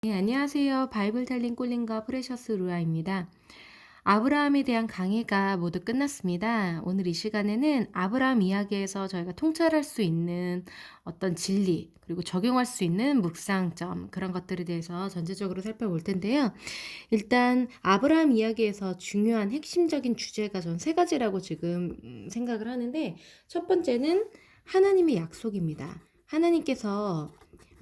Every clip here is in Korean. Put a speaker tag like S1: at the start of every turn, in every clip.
S1: 네, 안녕하세요. 바이블 텔링 꿀링과 프레셔스 루아입니다. 아브라함에 대한 강의가 모두 끝났습니다. 오늘 이 시간에는 아브라함 이야기에서 저희가 통찰할 수 있는 어떤 진리, 그리고 적용할 수 있는 묵상점, 그런 것들에 대해서 전체적으로 살펴볼 텐데요. 일단 아브라함 이야기에서 중요한 핵심적인 주제가 전 세 가지라고 지금 생각을 하는데, 첫 번째는 하나님의 약속입니다. 하나님께서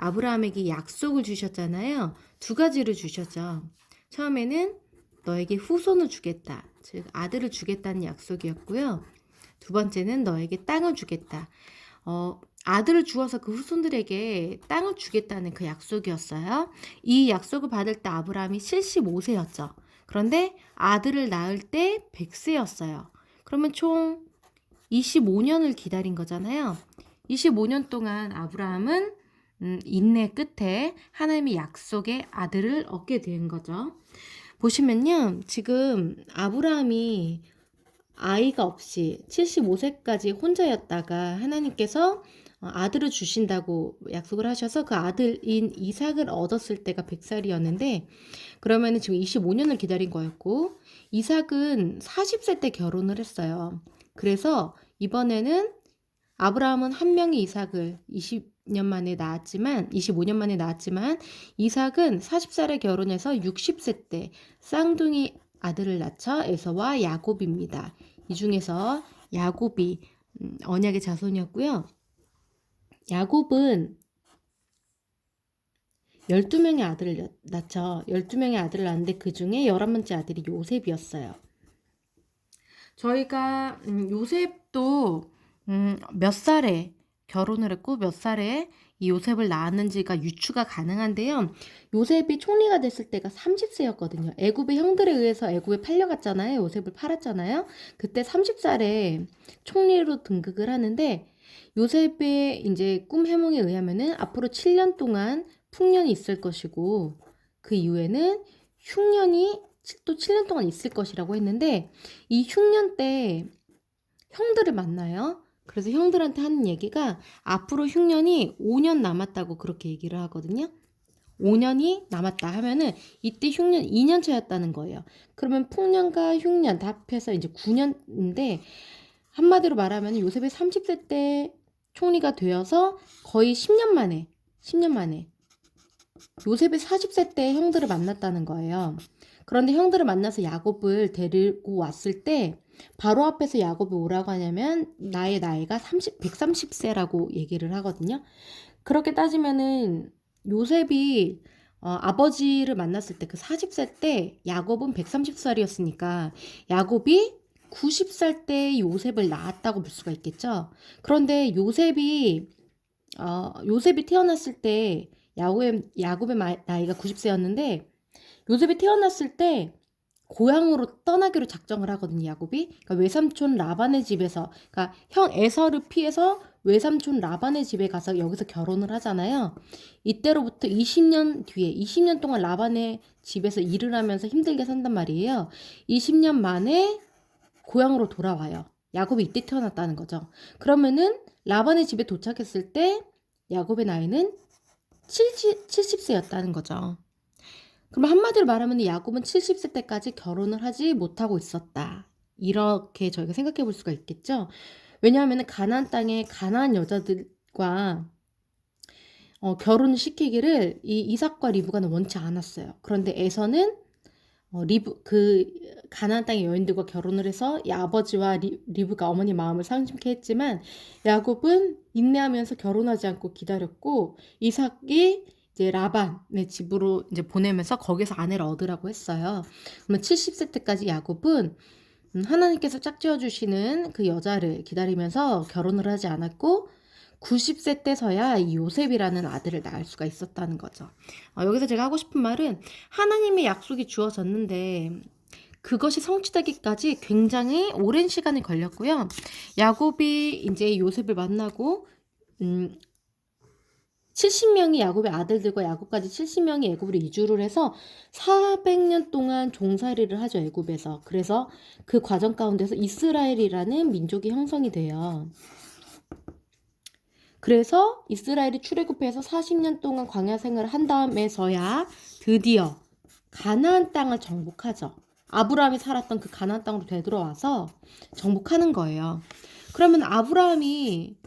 S1: 아브라함에게 약속을 주셨잖아요. 두 가지를 주셨죠. 처음에는 너에게 후손을 주겠다. 즉 아들을 주겠다는 약속이었고요. 두 번째는 너에게 땅을 주겠다. 아들을 주어서 그 후손들에게 땅을 주겠다는 그 약속이었어요. 이 약속을 받을 때 아브라함이 75세였죠. 그런데 아들을 낳을 때 100세였어요. 그러면 총 25년을 기다린 거잖아요. 25년 동안 아브라함은 인내 끝에 하나님의 약속의 아들을 얻게 된 거죠. 보시면요. 지금 아브라함이 아이가 없이 75세까지 혼자였다가 하나님께서 아들을 주신다고 약속을 하셔서 그 아들인 이삭을 얻었을 때가 100살이었는데, 그러면 지금 25년을 기다린 거였고, 이삭은 40세 때 결혼을 했어요. 그래서 이번에는 아브라함은 한 명의 이삭을 25년 만에 낳았지만 이삭은 40살에 결혼해서 60세 때 쌍둥이 아들을 낳죠. 에서와 야곱입니다. 이 중에서 야곱이 언약의 자손이었고요. 야곱은 12명의 아들을 낳죠. 12명의 아들을 낳았는데 그 중에 11번째 아들이 요셉이었어요. 저희가 요셉도 몇 살에 결혼을 했고 몇 살에 이 요셉을 낳았는지가 유추가 가능한데요. 요셉이 총리가 됐을 때가 30세였거든요. 애굽의 형들에 의해서 애굽에 팔려갔잖아요. 요셉을 팔았잖아요. 그때 30살에 총리로 등극을 하는데, 요셉의 이제 꿈 해몽에 의하면은 앞으로 7년 동안 풍년이 있을 것이고 그 이후에는 흉년이 또 7년 동안 있을 것이라고 했는데, 이 흉년 때 형들을 만나요. 그래서 형들한테 하는 얘기가 앞으로 흉년이 5년 남았다고 그렇게 얘기를 하거든요. 5년이 남았다 하면은 이때 흉년 2년 차였다는 거예요. 그러면 풍년과 흉년 다 합해서 이제 9년인데, 한마디로 말하면 요셉이 30세 때 총리가 되어서 거의 10년 만에 요셉이 40세 때 형들을 만났다는 거예요. 그런데 형들을 만나서 야곱을 데리고 왔을 때 바로 앞에서 야곱이 뭐라고 하냐면 나의 나이가 130세라고 얘기를 하거든요. 그렇게 따지면은 요셉이 아버지를 만났을 때 그 40세 때 야곱은 130살이었으니까 야곱이 90살 때 요셉을 낳았다고 볼 수가 있겠죠. 그런데 요셉이 태어났을 때 야곱의 나이가 90세였는데, 요셉이 태어났을 때 고향으로 떠나기로 작정을 하거든요, 야곱이. 그러니까 외삼촌 라반의 집에서, 그러니까 형 에서를 피해서 외삼촌 라반의 집에 가서 여기서 결혼을 하잖아요. 이때로부터 20년 뒤에, 20년 동안 라반의 집에서 일을 하면서 힘들게 산단 말이에요. 20년 만에 고향으로 돌아와요. 야곱이 이때 태어났다는 거죠. 그러면은 라반의 집에 도착했을 때 야곱의 나이는 70세였다는 거죠. 그럼 한마디로 말하면 야곱은 70세 때까지 결혼을 하지 못하고 있었다. 이렇게 저희가 생각해 볼 수가 있겠죠. 왜냐하면 가나안 땅에 가나안 여자들과 결혼을 시키기를 이 이삭과 리브가는 원치 않았어요. 그런데 에서는 가나안 땅의 여인들과 결혼을 해서 아버지와 리브가 어머니 마음을 상심케 했지만, 야곱은 인내하면서 결혼하지 않고 기다렸고, 이삭이 이제 라반의 집으로 이제 보내면서 거기서 아내를 얻으라고 했어요. 그러면 70세 때까지 야곱은 하나님께서 짝지어 주시는 그 여자를 기다리면서 결혼을 하지 않았고, 90세 때서야 이 요셉이라는 아들을 낳을 수가 있었다는 거죠. 여기서 제가 하고 싶은 말은, 하나님의 약속이 주어졌는데 그것이 성취되기까지 굉장히 오랜 시간이 걸렸고요. 야곱이 이제 요셉을 만나고 70명이 야곱의 아들들과 야곱까지 70명이 애굽으로 이주를 해서 400년 동안 종살이를 하죠, 애굽에서. 그래서 그 과정 가운데서 이스라엘이라는 민족이 형성이 돼요. 그래서 이스라엘이 출애굽해서 40년 동안 광야 생활을 한 다음에서야 드디어 가나안 땅을 정복하죠. 아브라함이 살았던 그 가나안 땅으로 되돌아와서 정복하는 거예요. 그러면 아브라함이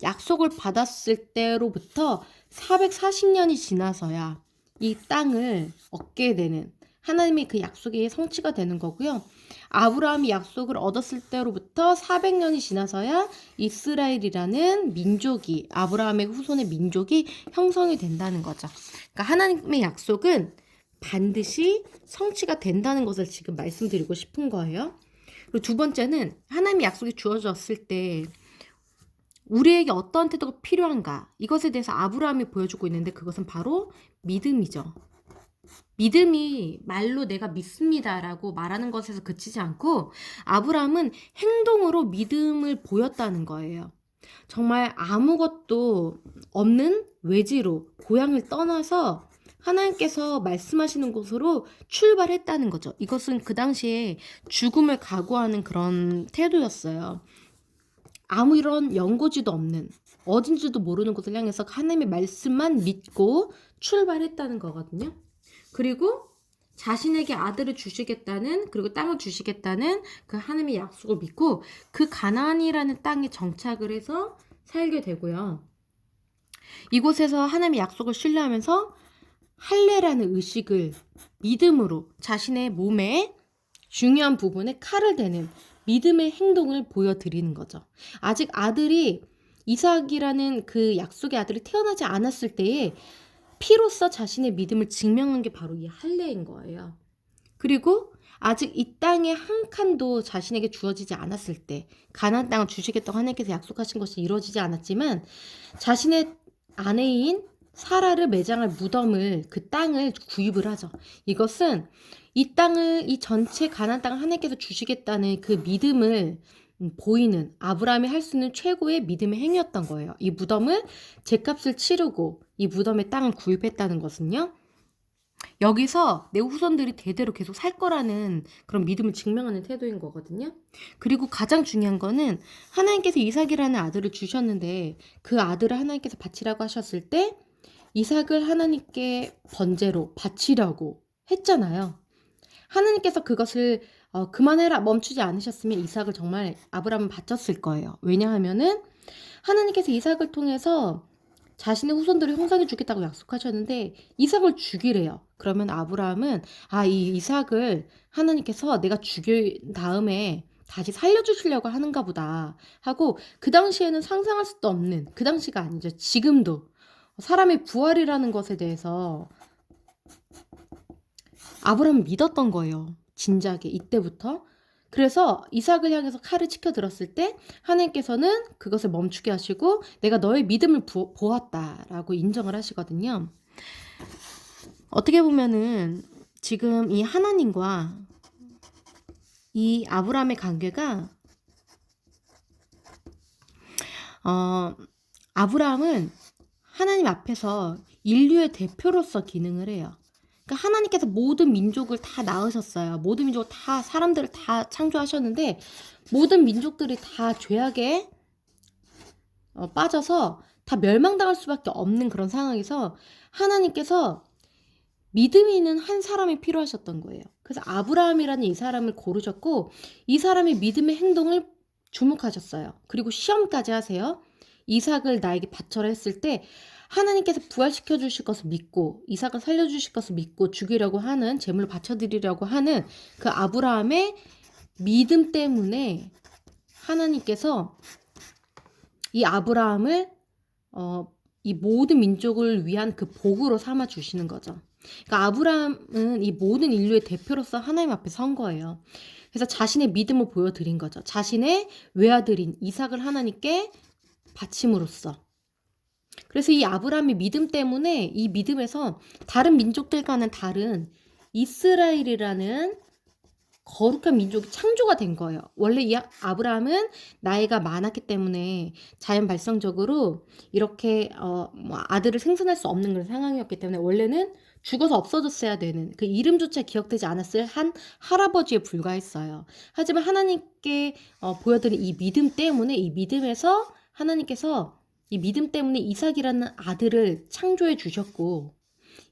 S1: 약속을 받았을 때로부터 440년이 지나서야 이 땅을 얻게 되는, 하나님의 그 약속이 성취가 되는 거고요. 아브라함이 약속을 얻었을 때로부터 400년이 지나서야 이스라엘이라는 민족이, 아브라함의 후손의 민족이 형성이 된다는 거죠. 그러니까 하나님의 약속은 반드시 성취가 된다는 것을 지금 말씀드리고 싶은 거예요. 그리고 두 번째는, 하나님의 약속이 주어졌을 때 우리에게 어떠한 태도가 필요한가, 이것에 대해서 아브라함이 보여주고 있는데, 그것은 바로 믿음이죠. 믿음이 말로 내가 믿습니다라고 말하는 것에서 그치지 않고 아브라함은 행동으로 믿음을 보였다는 거예요. 정말 아무것도 없는 외지로 고향을 떠나서 하나님께서 말씀하시는 곳으로 출발했다는 거죠. 이것은 그 당시에 죽음을 각오하는 그런 태도였어요. 아무 이런 연고지도 없는, 어딘지도 모르는 곳을 향해서 하나님의 말씀만 믿고 출발했다는 거거든요. 그리고 자신에게 아들을 주시겠다는, 그리고 땅을 주시겠다는 그 하나님의 약속을 믿고 그 가나안이라는 땅에 정착을 해서 살게 되고요. 이곳에서 하나님의 약속을 신뢰하면서 할례라는 의식을 믿음으로 자신의 몸에 중요한 부분에 칼을 대는 믿음의 행동을 보여드리는 거죠. 아직 아들이, 이삭이라는 그 약속의 아들이 태어나지 않았을 때에 피로써 자신의 믿음을 증명한 게 바로 이 할례인 거예요. 그리고 아직 이 땅의 한 칸도 자신에게 주어지지 않았을 때, 가나안 땅을 주시겠다고 하나님께서 약속하신 것이 이루어지지 않았지만 자신의 아내인 사라를 매장할 무덤을, 그 땅을 구입을 하죠. 이것은 이 땅을, 이 전체 가나안 땅을 하나님께서 주시겠다는 그 믿음을 보이는, 아브라함이 할 수 있는 최고의 믿음의 행위였던 거예요. 이 무덤을 죗값을 치르고 이 무덤의 땅을 구입했다는 것은요, 여기서 내 후손들이 대대로 계속 살 거라는 그런 믿음을 증명하는 태도인 거거든요. 그리고 가장 중요한 거는, 하나님께서 이삭이라는 아들을 주셨는데 그 아들을 하나님께서 바치라고 하셨을 때 이삭을 하나님께 번제로 바치려고 했잖아요. 하나님께서 그것을 그만해라, 멈추지 않으셨으면 이삭을 정말 아브라함은 바쳤을 거예요. 왜냐하면은 하나님께서 이삭을 통해서 자신의 후손들을 형성해 주겠다고 약속하셨는데 이삭을 죽이래요. 그러면 아브라함은, 이 이삭을 하나님께서 내가 죽인 다음에 다시 살려주시려고 하는가 보다 하고, 그 당시에는 상상할 수도 없는, 그 당시가 아니죠, 지금도 사람의 부활이라는 것에 대해서 아브라함은 믿었던 거예요. 진작에, 이때부터. 그래서 이삭을 향해서 칼을 치켜 들었을 때 하나님께서는 그것을 멈추게 하시고 내가 너의 믿음을 보았다라고 인정을 하시거든요. 어떻게 보면은 지금 이 하나님과 이 아브라함의 관계가, 아브라함은 하나님 앞에서 인류의 대표로서 기능을 해요. 그러니까 하나님께서 모든 민족을 다 낳으셨어요. 모든 민족을 다, 사람들을 다 창조하셨는데 모든 민족들이 다 죄악에 빠져서 다 멸망당할 수밖에 없는 그런 상황에서 하나님께서 믿음이 있는 한 사람이 필요하셨던 거예요. 그래서 아브라함이라는 이 사람을 고르셨고 이 사람의 믿음의 행동을 주목하셨어요. 그리고 시험까지 하세요. 이삭을 나에게 바쳐라 했을 때 하나님께서 부활시켜 주실 것을 믿고 이삭을 살려주실 것을 믿고 죽이려고 하는, 제물로 바쳐드리려고 하는 그 아브라함의 믿음 때문에 하나님께서 이 아브라함을 이 모든 민족을 위한 그 복으로 삼아 주시는 거죠. 그러니까 아브라함은 이 모든 인류의 대표로서 하나님 앞에 선 거예요. 그래서 자신의 믿음을 보여드린 거죠. 자신의 외아들인 이삭을 하나님께 바침으로써. 그래서 이 아브라함의 믿음 때문에 이 믿음에서 다른 민족들과는 다른 이스라엘이라는 거룩한 민족이 창조가 된 거예요. 원래 이 아브라함은 나이가 많았기 때문에 자연 발생적으로 이렇게 아들을 생산할 수 없는 그런 상황이었기 때문에 원래는 죽어서 없어졌어야 되는, 그 이름조차 기억되지 않았을 한 할아버지에 불과했어요. 하지만 하나님께 보여드린 이 믿음 때문에, 이 믿음에서 하나님께서 이 믿음 때문에 이삭이라는 아들을 창조해 주셨고,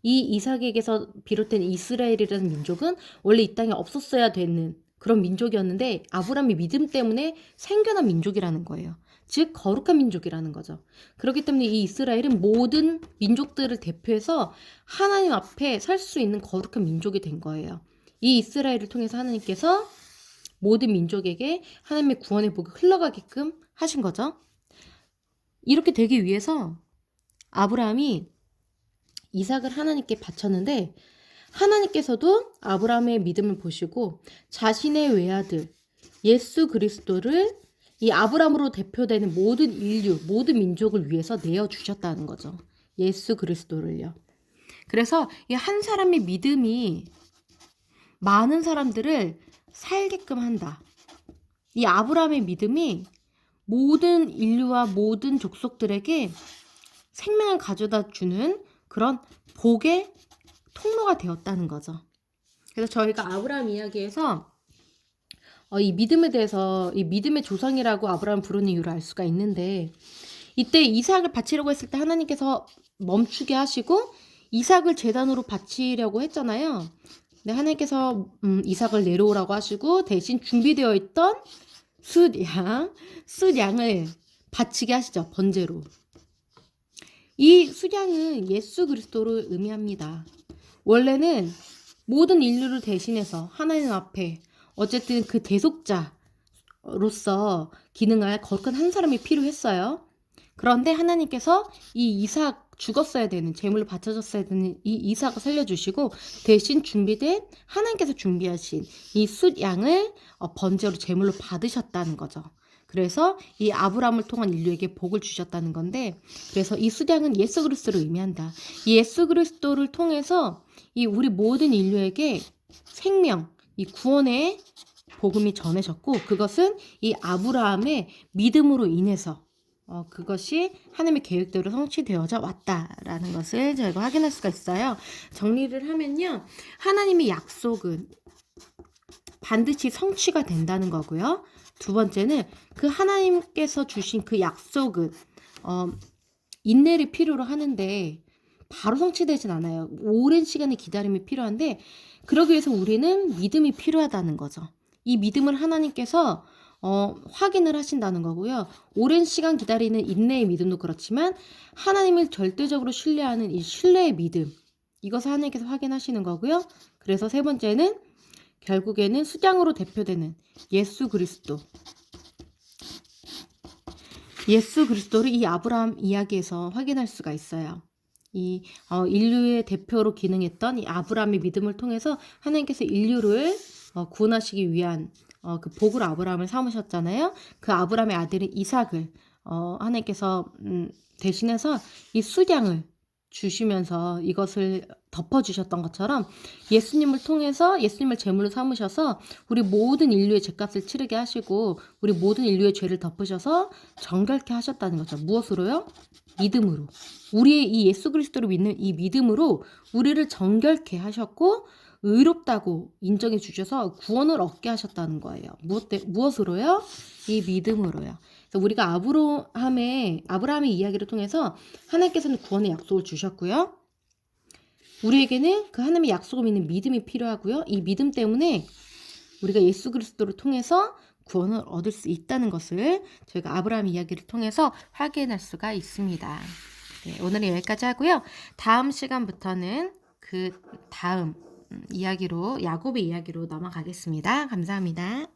S1: 이 이삭에게서 비롯된 이스라엘이라는 민족은 원래 이 땅에 없었어야 되는 그런 민족이었는데 아브라함의 믿음 때문에 생겨난 민족이라는 거예요. 즉 거룩한 민족이라는 거죠. 그렇기 때문에 이 이스라엘은 모든 민족들을 대표해서 하나님 앞에 설 수 있는 거룩한 민족이 된 거예요. 이 이스라엘을 통해서 하나님께서 모든 민족에게 하나님의 구원의 복이 흘러가게끔 하신 거죠. 이렇게 되기 위해서 아브라함이 이삭을 하나님께 바쳤는데 하나님께서도 아브라함의 믿음을 보시고 자신의 외아들 예수 그리스도를 이 아브라함으로 대표되는 모든 인류, 모든 민족을 위해서 내어주셨다는 거죠. 예수 그리스도를요. 그래서 이 한 사람의 믿음이 많은 사람들을 살게끔 한다. 이 아브라함의 믿음이 모든 인류와 모든 족속들에게 생명을 가져다 주는 그런 복의 통로가 되었다는 거죠. 그래서 저희가 아브라함 이야기에서 이 믿음에 대해서 이 믿음의 조상이라고 아브라함 부르는 이유를 알 수가 있는데 이때 이삭을 바치려고 했을 때 하나님께서 멈추게 하시고 이삭을 제단으로 바치려고 했잖아요. 근데 하나님께서 이삭을 내려오라고 하시고 대신 준비되어 있던 숫양을 바치게 하시죠. 번제로. 이 숫양은 예수 그리스도를 의미합니다. 원래는 모든 인류를 대신해서 하나님 앞에 어쨌든 그 대속자로서 기능할 거룩한 한 사람이 필요했어요. 그런데 하나님께서 이 이삭 죽었어야 되는 제물로 바쳐졌어야 되는 이 이삭을 살려주시고 대신 준비된 하나님께서 준비하신 이 숫양을 번제로 제물로 받으셨다는 거죠. 그래서 이 아브라함을 통한 인류에게 복을 주셨다는 건데 그래서 이 숫양은 예수 그리스도를 의미한다. 이 예수 그리스도를 통해서 이 우리 모든 인류에게 생명, 이 구원의 복음이 전해졌고 그것은 이 아브라함의 믿음으로 인해서 그것이 하나님의 계획대로 성취되어져 왔다라는 것을 저희가 확인할 수가 있어요. 정리를 하면요. 하나님의 약속은 반드시 성취가 된다는 거고요. 두 번째는 그 하나님께서 주신 그 약속은 인내를 필요로 하는데 바로 성취되진 않아요. 오랜 시간의 기다림이 필요한데 그러기 위해서 우리는 믿음이 필요하다는 거죠. 이 믿음을 하나님께서 확인을 하신다는 거고요. 오랜 시간 기다리는 인내의 믿음도 그렇지만 하나님을 절대적으로 신뢰하는 이 신뢰의 믿음 이것을 하나님께서 확인하시는 거고요. 그래서 세 번째는 결국에는 숫양으로 대표되는 예수 그리스도를 이 아브라함 이야기에서 확인할 수가 있어요. 이 인류의 대표로 기능했던 이 아브라함의 믿음을 통해서 하나님께서 인류를 구원하시기 위한 그 복으로 아브라함을 삼으셨잖아요. 그 아브라함의 아들인 이삭을 하나님께서 대신해서 이 숫양을 주시면서 이것을 덮어주셨던 것처럼 예수님을 통해서 예수님을 제물로 삼으셔서 우리 모든 인류의 죄값을 치르게 하시고 우리 모든 인류의 죄를 덮으셔서 정결케 하셨다는 거죠. 무엇으로요? 믿음으로. 우리의 이 예수 그리스도를 믿는 이 믿음으로 우리를 정결케 하셨고 의롭다고 인정해 주셔서 구원을 얻게 하셨다는 거예요. 무엇으로요? 이 믿음으로요. 그래서 우리가 아브라함의 이야기를 통해서 하나님께서는 구원의 약속을 주셨고요. 우리에게는 그 하나님의 약속을 믿는 믿음이 필요하고요. 이 믿음 때문에 우리가 예수 그리스도를 통해서 구원을 얻을 수 있다는 것을 저희가 아브라함 이야기를 통해서 확인할 수가 있습니다. 네, 오늘은 여기까지 하고요. 다음 시간부터는 그 다음 이야기로 야곱의 이야기로 넘어가겠습니다. 감사합니다.